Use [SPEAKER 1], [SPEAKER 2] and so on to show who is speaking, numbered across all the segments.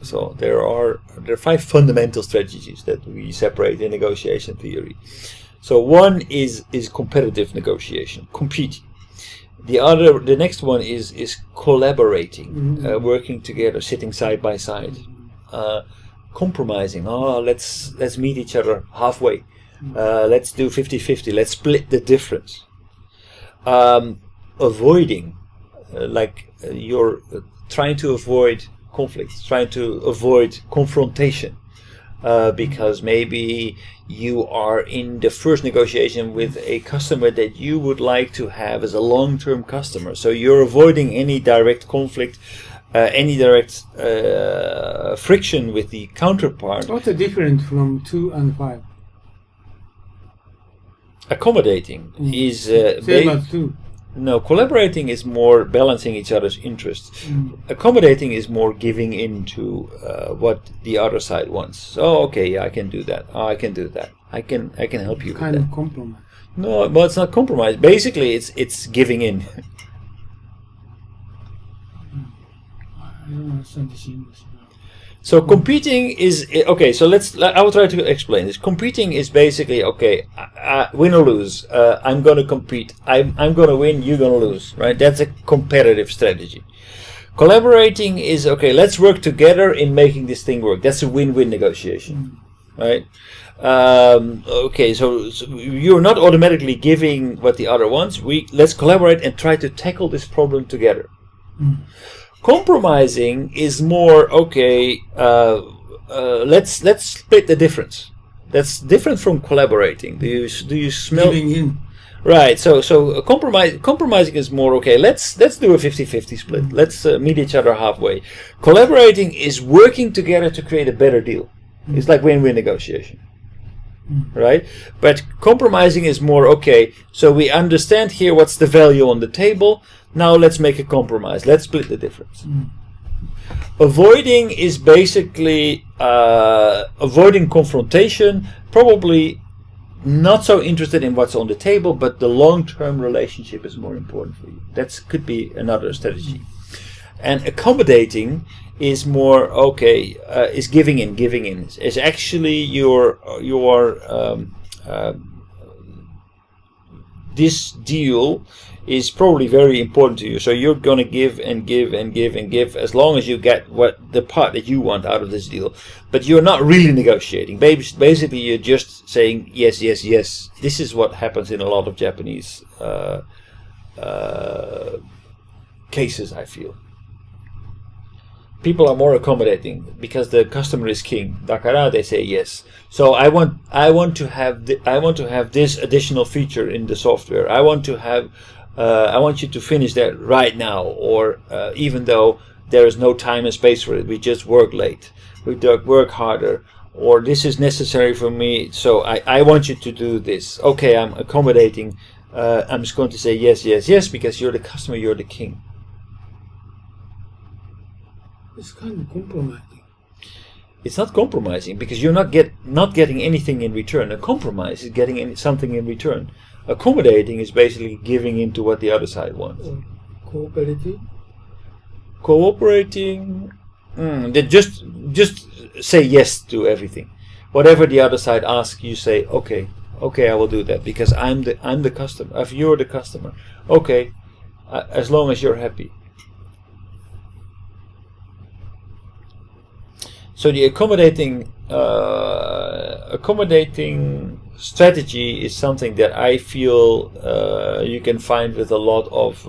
[SPEAKER 1] So there are 5 fundamental strategies that we separate in negotiation theory. So one is competitive negotiation, competing. The next one is collaborating, working together, sitting side by side. Compromising. Let's meet each other halfway. Let's do 50-50. Let's split the difference. Avoiding, you're trying to avoid conflict, trying to avoid confrontation, because maybe you are in the first negotiation with a customer that you would like to have as a long-term customer. So you're avoiding any direct conflict, any direct friction with the counterpart.
[SPEAKER 2] What's the difference from 2 and 5?
[SPEAKER 1] Accommodating is
[SPEAKER 2] same as 2.
[SPEAKER 1] No, collaborating is more balancing each other's interests. Accommodating is more giving in to what the other side wants. Oh, okay, yeah, I can do that. Oh, I can do that. I can help you with that.
[SPEAKER 2] Kind of compromise.
[SPEAKER 1] No, well, it's not compromise. Basically, it's giving in.
[SPEAKER 2] I don't understand this English.
[SPEAKER 1] So competing is okay. So I will try to explain this. Competing is basically okay. Win or lose. I'm going to compete. I'm going to win. You're going to lose. Right? That's a competitive strategy. Collaborating is okay. Let's work together in making this thing work. That's a win-win negotiation, right? Okay. So you're not automatically giving what the other wants. Let's collaborate and try to tackle this problem together. Compromising is more okay. Let's split the difference. That's different from collaborating. Do you smell?
[SPEAKER 2] Giving in.
[SPEAKER 1] Right. So compromising is more okay. Let's do a 50-50 split. Let's meet each other halfway. Collaborating is working together to create a better deal. It's like win-win negotiation. Right? But compromising is more okay. So we understand here what's the value on the table. Now let's make a compromise. Let's split the difference. Avoiding is basically avoiding confrontation, probably not so interested in what's on the table, but the long-term relationship is more important for you. That could be another strategy. And accommodating is more okay, is giving in. It's actually this deal is probably very important to you, so you're going to give and give and give and give as long as you get the part that you want out of this deal. But you're not really negotiating. Basically, you're just saying yes, yes, yes. This is what happens in a lot of Japanese cases, I feel. People are more accommodating because the customer is king. Dakara, they say yes. So I want to have this additional feature in the software. I want you to finish that right now, or even though there is no time and space for it, we just work late. We work harder, or this is necessary for me. So I want you to do this. Okay, I'm accommodating. I'm just going to say yes, yes, yes, because you're the customer, you're the king.
[SPEAKER 2] It's kind of compromising.
[SPEAKER 1] It's not compromising because you're not getting anything in return. A compromise is getting something in return. Accommodating is basically giving into what the other side wants. Cooperating. Just say yes to everything. Whatever the other side asks, you say okay, I will do that because I'm the customer. If you're the customer, okay, as long as you're happy. So the accommodating strategy is something that I feel you can find with a lot of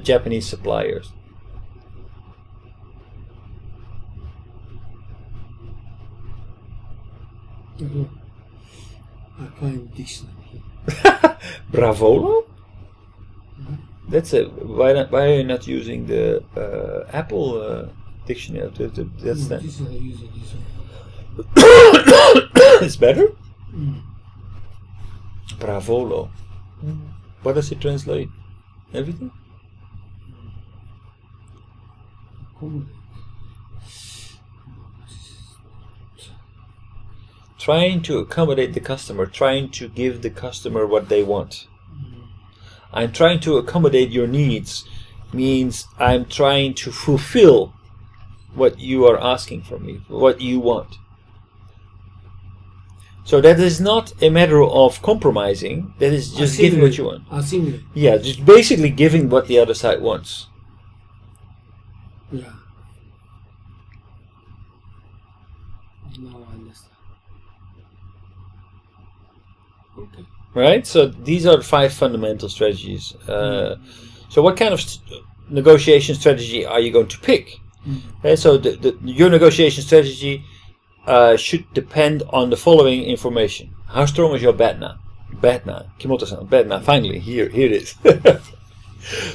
[SPEAKER 1] Japanese suppliers.
[SPEAKER 2] I find dictionary.
[SPEAKER 1] Bravolo? That's a why are you not using the Apple dictionary? That's that.
[SPEAKER 2] This I use this one.
[SPEAKER 1] It's better? Bravolo. What does it translate? Everything? Trying to accommodate the customer, trying to give the customer what they want. I'm trying to accommodate your needs means I'm trying to fulfill what you are asking from me, what you want. So that is not a matter of compromising. That is just giving what you want.
[SPEAKER 2] Assimilate.
[SPEAKER 1] Yeah, just basically giving what the other side wants.
[SPEAKER 2] Yeah. Now I understand. Okay.
[SPEAKER 1] Right? So these are 5 fundamental strategies. So what kind of negotiation strategy are you going to pick? So your negotiation strategy should depend on the following information. How strong is your BATNA? BATNA, Kimoto-san, BATNA, finally, here it is.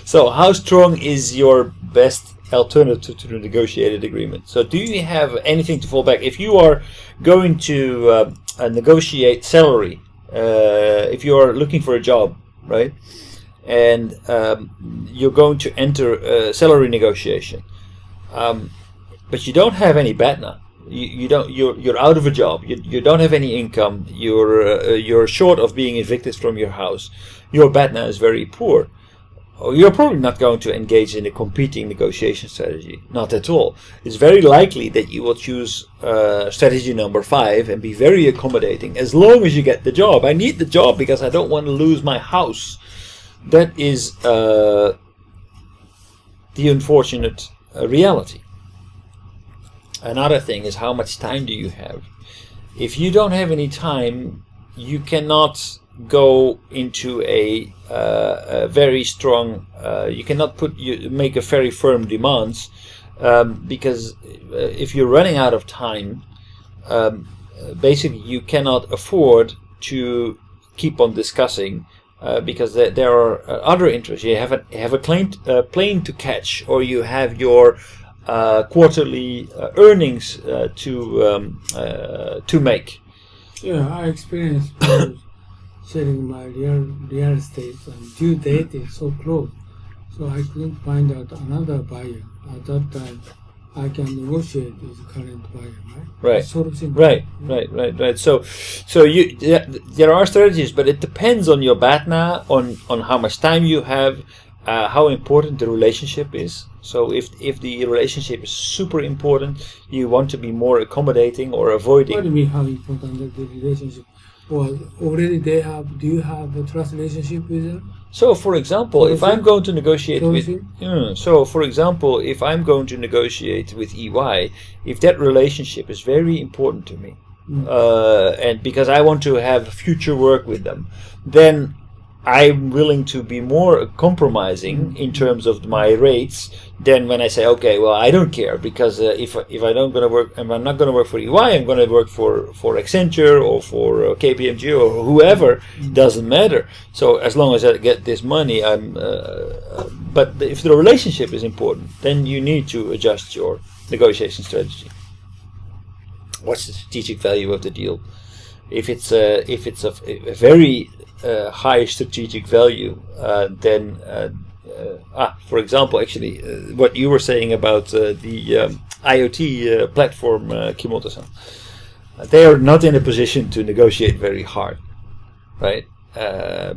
[SPEAKER 1] So how strong is your best alternative to the negotiated agreement? So do you have anything to fall back? If you are going to negotiate salary, if you are looking for a job, right, and you're going to enter a salary negotiation, but you don't have any BATNA, you're out of a job, you don't have any income, you're short of being evicted from your house, your BATNA is very poor, you're probably not going to engage in a competing negotiation strategy. Not at all. It's very likely that you will choose strategy number 5 and be very accommodating as long as you get the job. I need the job because I don't want to lose my house. That is the unfortunate reality. Another thing is, how much time do you have? If you don't have any time, you cannot go into a very strong, you cannot make a very firm demands, because if you're running out of time, basically you cannot afford to keep on discussing, because there are other interests. You have a plane to catch, or you have your quarterly earnings to make.
[SPEAKER 2] Yeah, I experienced selling my real estate, and due date is so close, so I couldn't find out another buyer. At that time, I can negotiate with the current buyer, right?
[SPEAKER 1] Right.
[SPEAKER 2] Sort of thing.
[SPEAKER 1] Right. So there are strategies, but it depends on your BATNA, on how much time you have, how important the relationship is. So if the relationship is super important, you want to be more accommodating or avoiding.
[SPEAKER 2] What do you mean, how important the relationship? Or already do you have a trust relationship with them?
[SPEAKER 1] So, for example, if I'm going to negotiate with, EY, if that relationship is very important to me, and because I want to have future work with them, then I'm willing to be more compromising in terms of my rates than when I say, okay, well, I don't care, because if I'm not going to work for EY, I'm going to work for Accenture or for KPMG or whoever. Doesn't matter. So as long as I get this money, but if the relationship is important, then you need to adjust your negotiation strategy. What's the strategic value of the deal? If it's a very high strategic value, then for example, actually, what you were saying about the IoT platform, Kimoto-san, they are not in a position to negotiate very hard, right?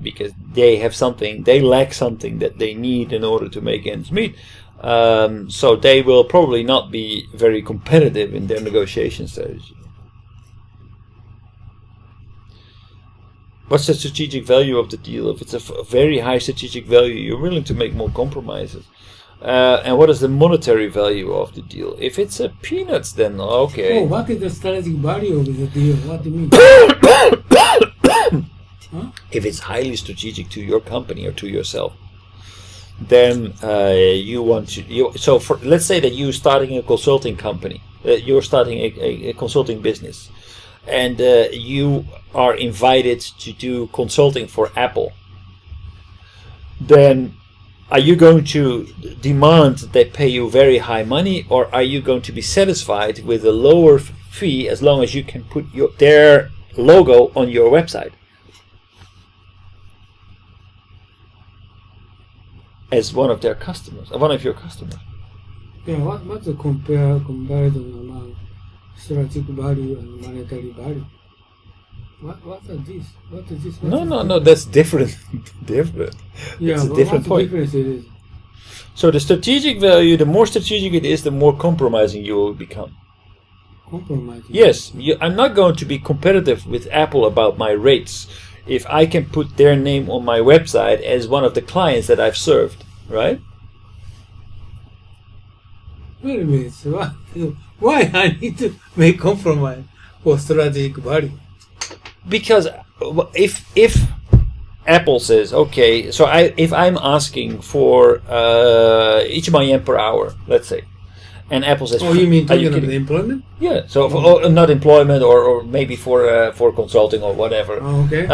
[SPEAKER 1] Because they lack something that they need in order to make ends meet. So they will probably not be very competitive in their negotiation strategy. What's the strategic value of the deal? If it's a very high strategic value, you're willing to make more compromises. And what is the monetary value of the deal? If it's a peanuts, then okay.
[SPEAKER 2] Oh, what is the strategic value of the deal? What do you mean? Huh?
[SPEAKER 1] If it's highly strategic to your company or to yourself, then you want to. So let's say that you're starting a consulting company. You're starting a consulting business. And you are invited to do consulting for Apple, then are you going to demand that they pay you very high money, or are you going to be satisfied with a lower fee as long as you can put their logo on your website as one of their customers, one of your customers?
[SPEAKER 2] Yeah, what's the comparison among strategic value and monetary value? What is this? What is this?
[SPEAKER 1] No, that's different.
[SPEAKER 2] Yeah,
[SPEAKER 1] it's a different point.
[SPEAKER 2] Difference it is?
[SPEAKER 1] So the strategic value, the more strategic it is, the more compromising you will become.
[SPEAKER 2] Compromising.
[SPEAKER 1] Yes, I'm not going to be competitive with Apple about my rates if I can put their name on my website as one of the clients that I've served, right?
[SPEAKER 2] Wait a minute. So why I need to make compromise for strategic value?
[SPEAKER 1] Because if Apple says, okay, so if I'm asking for 1 万yen per hour, let's say, and Apple says,
[SPEAKER 2] oh, you mean
[SPEAKER 1] are you
[SPEAKER 2] talking about
[SPEAKER 1] kidding?
[SPEAKER 2] employment?
[SPEAKER 1] Yeah, so not employment or maybe for consulting or whatever.
[SPEAKER 2] Oh, okay.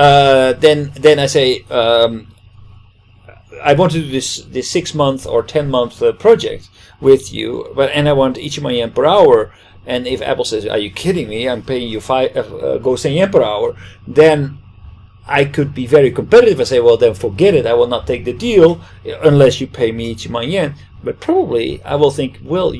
[SPEAKER 1] Then I say, I want to do this 6-month or 10-month project with you, and I want 1 万yen per hour. And if Apple says, are you kidding me? I'm paying you 5 yen per hour. Then I could be very competitive and say, well, then forget it. I will not take the deal unless you pay me 1 万yen. But probably I will think, well,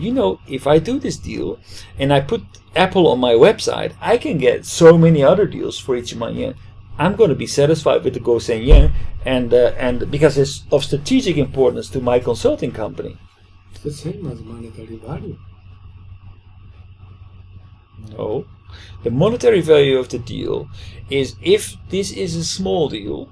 [SPEAKER 1] if I do this deal and I put Apple on my website, I can get so many other deals for 1 万yen. I'm going to be satisfied with the 5,000 yen, and because it's of strategic importance to my consulting company.
[SPEAKER 2] It's the same as monetary value.
[SPEAKER 1] No. The monetary value of the deal is, if this is a small deal,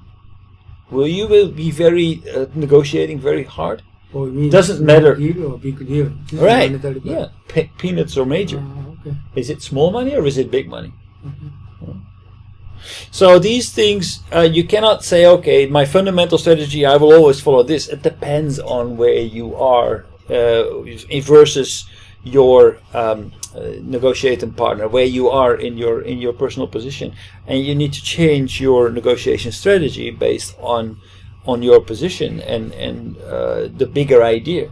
[SPEAKER 1] will you be very negotiating very hard?
[SPEAKER 2] Oh, you mean
[SPEAKER 1] Doesn't
[SPEAKER 2] small
[SPEAKER 1] matter.
[SPEAKER 2] Deal or big deal? This is
[SPEAKER 1] Right.
[SPEAKER 2] monetary value.
[SPEAKER 1] Yeah. Peanuts or major.
[SPEAKER 2] Okay.
[SPEAKER 1] Is it small money or is it big money?
[SPEAKER 2] Okay.
[SPEAKER 1] So these things, you cannot say, okay, my fundamental strategy, I will always follow this. It depends on where you are versus your negotiating partner, where you are in your personal position, and you need to change your negotiation strategy based on your position and the bigger idea.